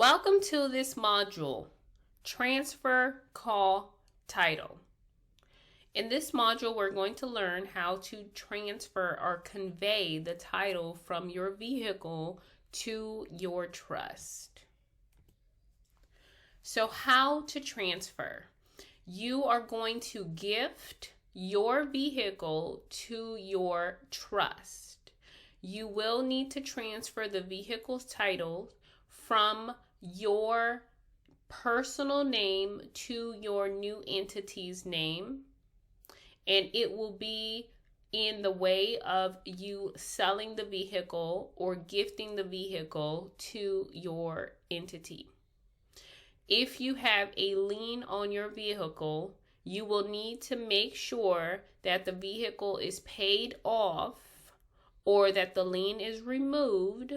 Welcome to this module, Transfer Call Title. In this module, we're going to learn how to transfer or convey the title from your vehicle to your trust. So how to transfer? You are going to gift your vehicle to your trust. You will need to transfer the vehicle's title from your personal name to your new entity's name, and it will be in the way of you selling the vehicle or gifting the vehicle to your entity. If you have a lien on your vehicle, you will need to make sure that the vehicle is paid off or that the lien is removed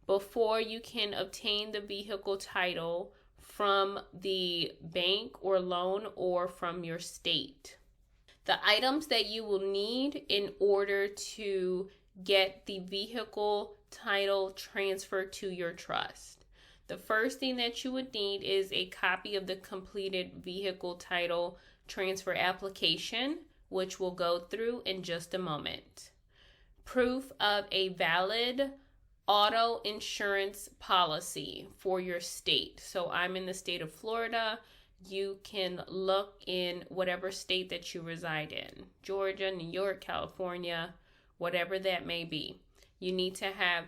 before you can obtain the vehicle title from the bank or loan or from your state. The items that you will need in order to get the vehicle title transferred to your trust. The first thing that you would need is a copy of the completed vehicle title transfer application, which we'll go through in just a moment. Proof of a valid auto insurance policy for your state. So I'm in the state of Florida. You can look in whatever state that you reside in, Georgia, New York, California, whatever that may be. You need to have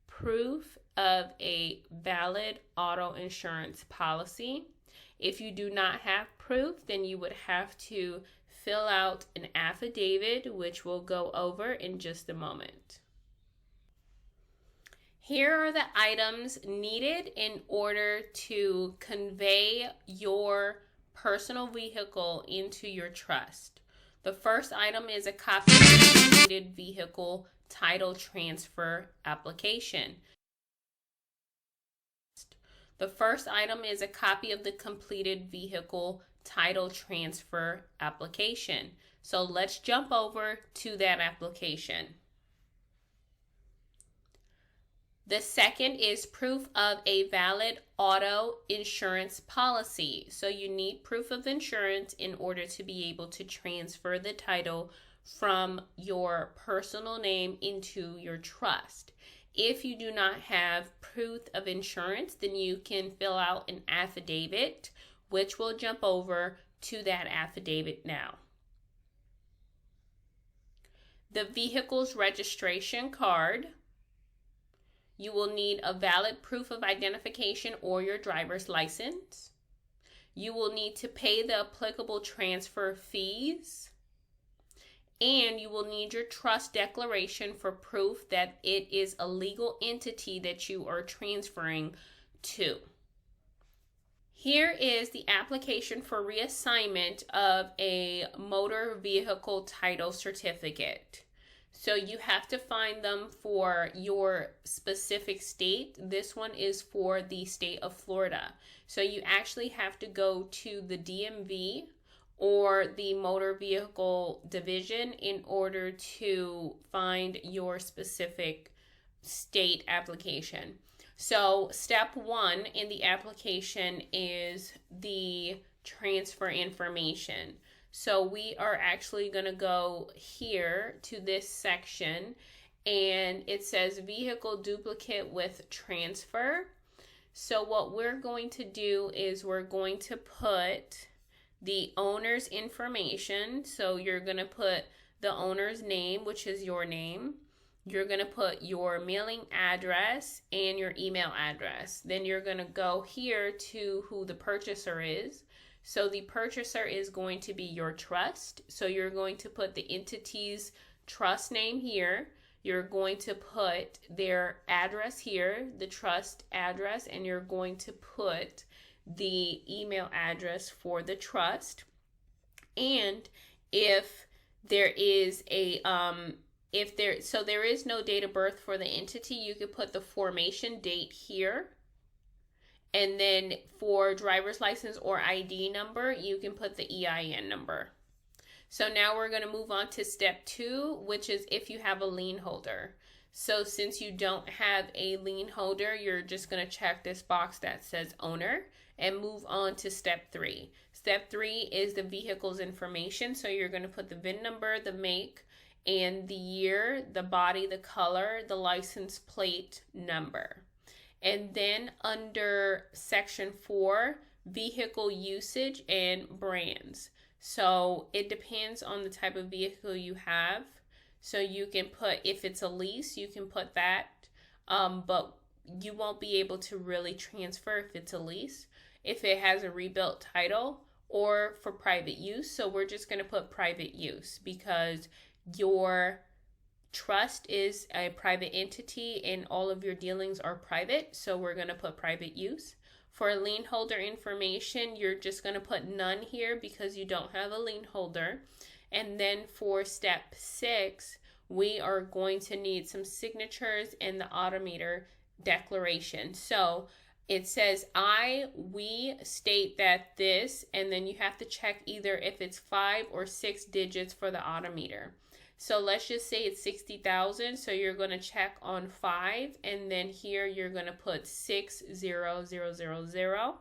proof of a valid auto insurance policy. If you do not have proof, then you would have to fill out an affidavit, which we'll go over in just a moment. Here are the items needed in order to convey your personal vehicle into your trust. The first item is a copy of the completed vehicle title transfer application. The first item is a copy of the completed vehicle title transfer application. So let's jump over to that application. The second is proof of a valid auto insurance policy. So you need proof of insurance in order to be able to transfer the title from your personal name into your trust. If you do not have proof of insurance, then you can fill out an affidavit, which we'll jump over to that affidavit now. The vehicle's registration card. You will need a valid proof of identification or your driver's license. You will need to pay the applicable transfer fees. And you will need your trust declaration for proof that it is a legal entity that you are transferring to. Here is the application for reassignment of a motor vehicle title certificate. So you have to find them for your specific state. This one is for the state of Florida. So you actually have to go to the DMV or the motor vehicle division in order to find your specific state application. So step one in the application is the transfer information. So we are actually going to go here to this section, and it says vehicle duplicate with transfer. So what we're going to do is we're going to put the owner's information. So you're going to put the owner's name, which is your name. You're going to put your mailing address and your email address. Then you're going to go here to who the purchaser is. So the purchaser is going to be your trust. So you're going to put the entity's trust name here. You're going to put their address here, the trust address, and you're going to put the email address for the trust. And if there is a there is no date of birth for the entity, you could put the formation date here. And then for driver's license or ID number, you can put the EIN number. So now we're going to move on to step 2, which is if you have a lien holder. So since you don't have a lien holder, you're just going to check this box that says owner and move on to step 3. Step 3 is the vehicle's information. So you're going to put the VIN number, the make, and the year, the body, the color, the license plate number. And then under section 4, vehicle usage and brands. So it depends on the type of vehicle you have. So you can put, if it's a lease, you can put that, but you won't be able to really transfer if it's a lease, if it has a rebuilt title, or for private use. So we're just going to put private use because your trust is a private entity and all of your dealings are private. So we're going to put private use. For lien holder information, you're just going to put none here because you don't have a lien holder. And then for step 6, we are going to need some signatures and the autometer declaration. So it says we state that this, and then you have to check either if it's 5 or 6 digits for the autometer. So let's just say it's 60,000. So you're going to check on 5, and then here you're going to put 60000.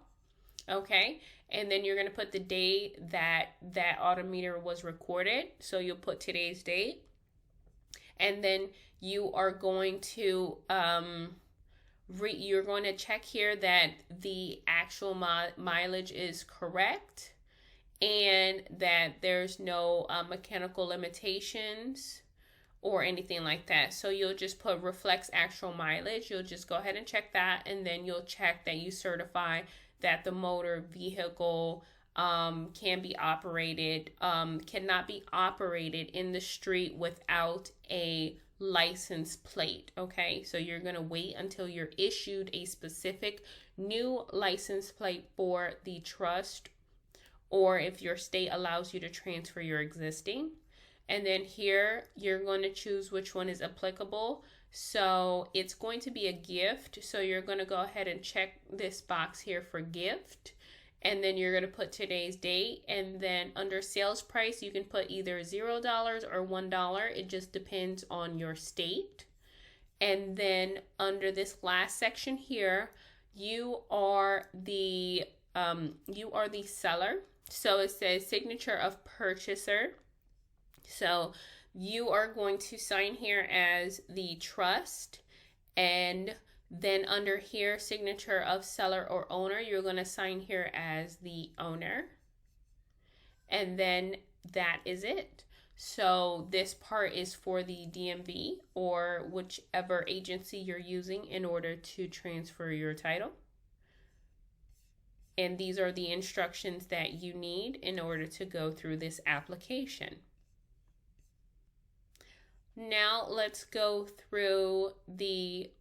Okay. And then you're going to put the day that autometer was recorded. So you'll put today's date. And then you are going to you're going to check here that the actual mileage is correct and that there's no mechanical limitations or anything like that. So you'll just put reflects actual mileage. You'll just go ahead and check that, and then you'll check that you certify that the motor vehicle cannot be operated in the street without a license plate. Okay, so you're going to wait until you're issued a specific new license plate for the trust, or if your state allows you to transfer your existing. And then here you're going to choose which one is applicable. So it's going to be a gift. So you're going to go ahead and check this box here for gift. And then you're going to put today's date. And then under sales price, you can put either $0 or $1. It just depends on your state. And then under this last section here, you are the seller. So it says signature of purchaser. So you are going to sign here as the trust, and then under here, signature of seller or owner, you're going to sign here as the owner. And then that is it. So this part is for the DMV or whichever agency you're using in order to transfer your title. And these are the instructions that you need in order to go through this application. Now let's go through the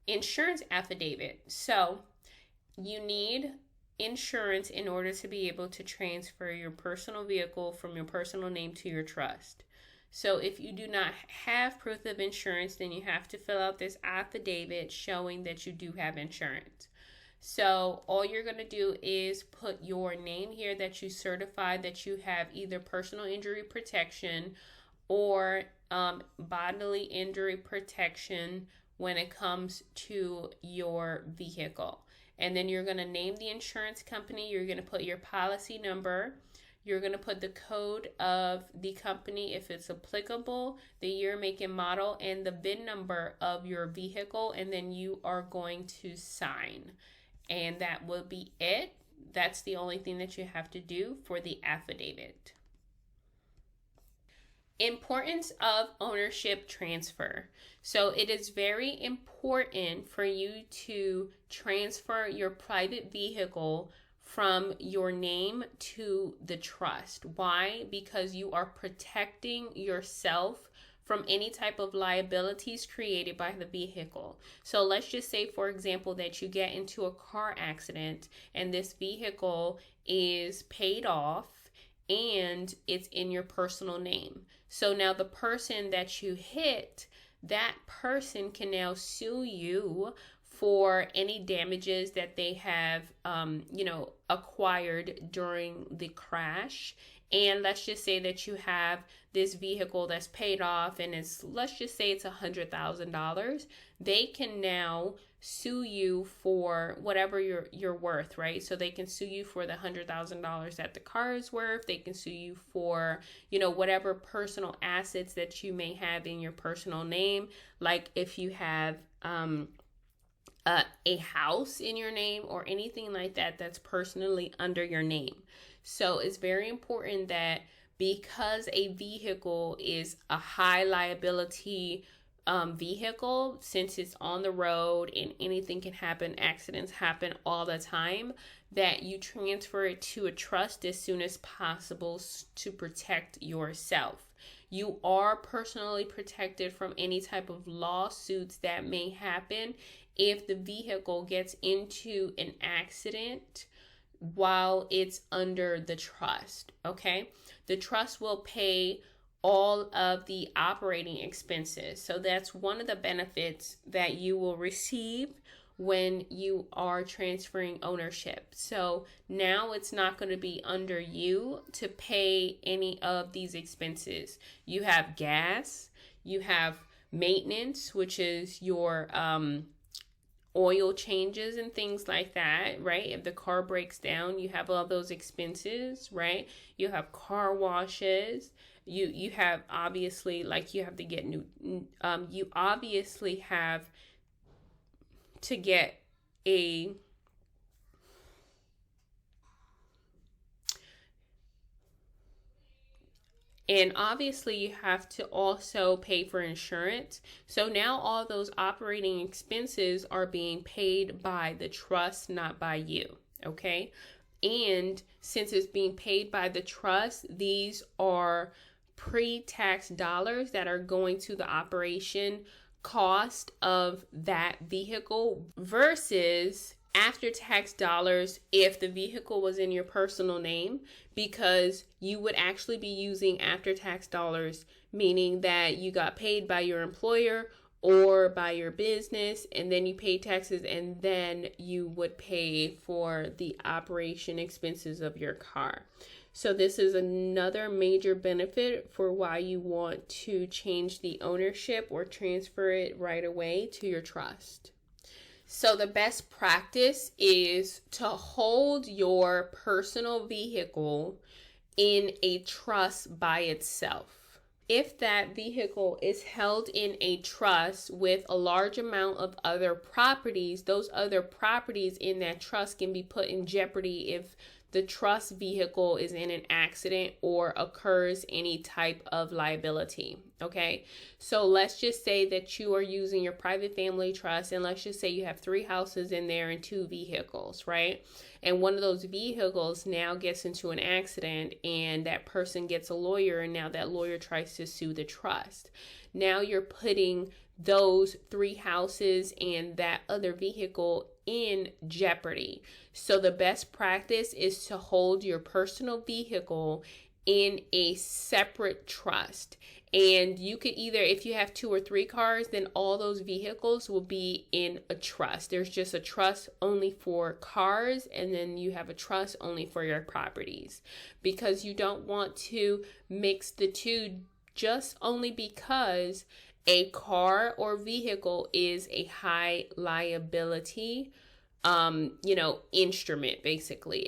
insurance affidavit. So you need insurance in order to be able to transfer your personal vehicle from your personal name to your trust. So if you do not have proof of insurance, then you have to fill out this affidavit showing that you do have insurance. So all you're going to do is put your name here that you certify that you have either personal injury protection or bodily injury protection when it comes to your vehicle. And then you're going to name the insurance company. You're going to put your policy number. You're going to put the code of the company if it's applicable, the year, make, and model, and the VIN number of your vehicle. And then you are going to sign. And that will be it. That's the only thing that you have to do for the affidavit. Importance of ownership transfer. So it is very important for you to transfer your private vehicle from your name to the trust. Why? Because you are protecting yourself from any type of liabilities created by the vehicle. So let's just say, for example, that you get into a car accident and this vehicle is paid off and it's in your personal name. So now the person that you hit, that person can now sue you for any damages that they have, acquired during the crash. and let's just say that you have this vehicle that's paid off and let's just say it's $100,000, they can now sue you for whatever you're worth, right? So they can sue you for the $100,000 that the car is worth. They can sue you for, whatever personal assets that you may have in your personal name. Like if you have a house in your name or anything like that that's personally under your name. So it's very important that because a vehicle is a high liability vehicle, since it's on the road and anything can happen, accidents happen all the time, that you transfer it to a trust as soon as possible to protect yourself. You are personally protected from any type of lawsuits that may happen if the vehicle gets into an accident while it's under the trust, okay? The trust will pay all of the operating expenses. So that's one of the benefits that you will receive when you are transferring ownership. So now it's not going to be under you to pay any of these expenses. You have gas, you have maintenance, which is your oil changes and things like that, right? If the car breaks down, you have all those expenses, right? You have car washes. You have obviously, like, you have to get new, you obviously have to get and obviously you have to also pay for insurance. So now all those operating expenses are being paid by the trust, not by you, okay? And since it's being paid by the trust, these are pre-tax dollars that are going to the operation cost of that vehicle versus after-tax dollars if the vehicle was in your personal name, because you would actually be using after-tax dollars, meaning that you got paid by your employer or by your business, and then you pay taxes, and then you would pay for the operation expenses of your car. So this is another major benefit for why you want to change the ownership or transfer it right away to your trust. So the best practice is to hold your personal vehicle in a trust by itself. If that vehicle is held in a trust with a large amount of other properties, those other properties in that trust can be put in jeopardy if the trust vehicle is in an accident or occurs any type of liability, okay? So let's just say that you are using your private family trust, and let's just say you have 3 houses in there and 2 vehicles, right? And one of those vehicles now gets into an accident, and that person gets a lawyer, and now that lawyer tries to sue the trust. Now you're putting those 3 houses and that other vehicle in jeopardy. So the best practice is to hold your personal vehicle in a separate trust. And you could either, if you have 2 or 3 cars, then all those vehicles will be in a trust. There's just a trust only for cars, and then you have a trust only for your properties, because you don't want to mix the two just only because a car or vehicle is a high liability instrument. Basically,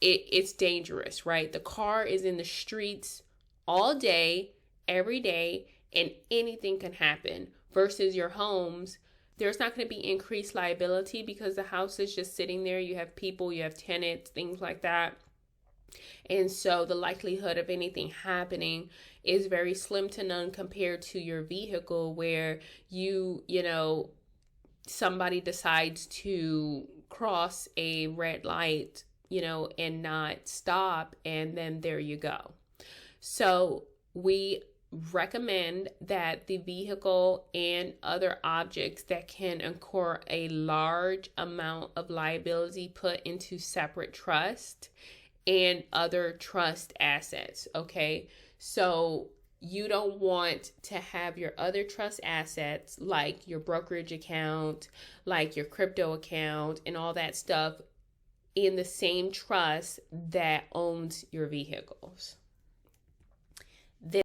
it's dangerous, right? The car is in the streets all day, every day, and anything can happen. Versus your homes, there's not going to be increased liability because the house is just sitting there. You have people, you have tenants, things like that. And so the likelihood of anything happening is very slim to none compared to your vehicle, where somebody decides to cross a red light, and not stop, and then there you go. So we recommend that the vehicle and other objects that can incur a large amount of liability put into separate trust and other trust assets, okay? So you don't want to have your other trust assets, like your brokerage account, like your crypto account, and all that stuff in the same trust that owns your vehicles.